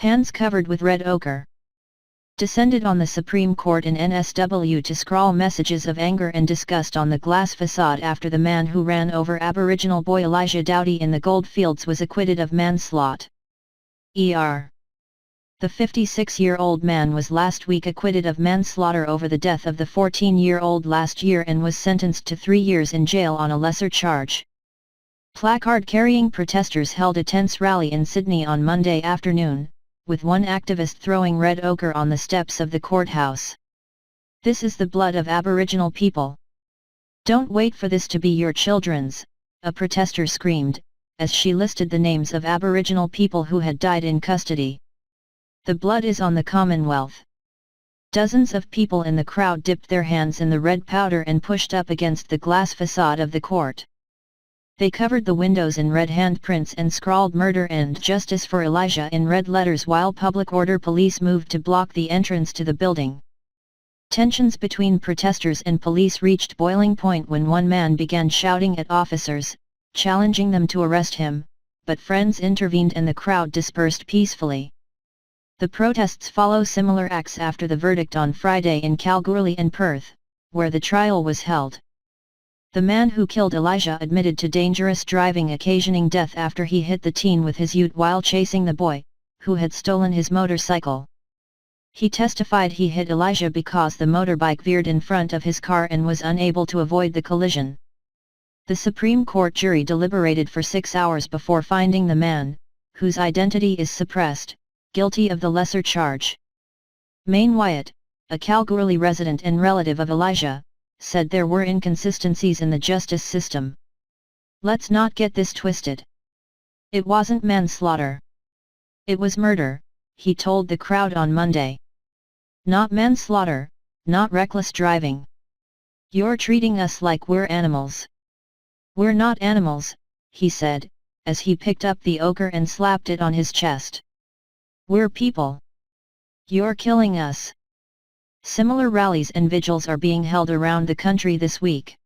Hands covered with red ochre. Descended on the Supreme Court in NSW to scrawl messages of anger and disgust on the glass facade after the man who ran over Aboriginal boy Elijah Doughty in the goldfields was acquitted of manslaughter. The 56-year-old man was last week acquitted of manslaughter over the death of the 14-year-old last year and was sentenced to 3 years in jail on a lesser charge. Placard-carrying protesters held a tense rally in Sydney on Monday afternoon, with one activist throwing red ochre on the steps of the courthouse. "This is the blood of Aboriginal people. Don't wait for this to be your children's," a protester screamed, as she listed the names of Aboriginal people who had died in custody. "The blood is on the Commonwealth." Dozens of people in the crowd dipped their hands in the red powder and pushed up against the glass facade of the court. They covered the windows in red handprints and scrawled "Murder and Justice for Elijah" in red letters while public order police moved to block the entrance to the building. Tensions between protesters and police reached boiling point when one man began shouting at officers, challenging them to arrest him, but friends intervened and the crowd dispersed peacefully. The protests follow similar acts after the verdict on Friday in Kalgoorlie and Perth, where the trial was held. The man who killed Elijah admitted to dangerous driving occasioning death after he hit the teen with his ute while chasing the boy, who had stolen his motorcycle. He testified he hit Elijah because the motorbike veered in front of his car and was unable to avoid the collision. The Supreme Court jury deliberated for 6 hours before finding the man, whose identity is suppressed, guilty of the lesser charge. Maine Wyatt, a Kalgoorlie resident and relative of Elijah, said there were inconsistencies in the justice system. "Let's not get this twisted. It wasn't manslaughter. It was murder," he told the crowd on Monday. "Not manslaughter, not reckless driving. You're treating us like we're animals." "We're not animals," he said, as he picked up the ochre and slapped it on his chest. "We're people. You're killing us." Similar rallies and vigils are being held around the country this week.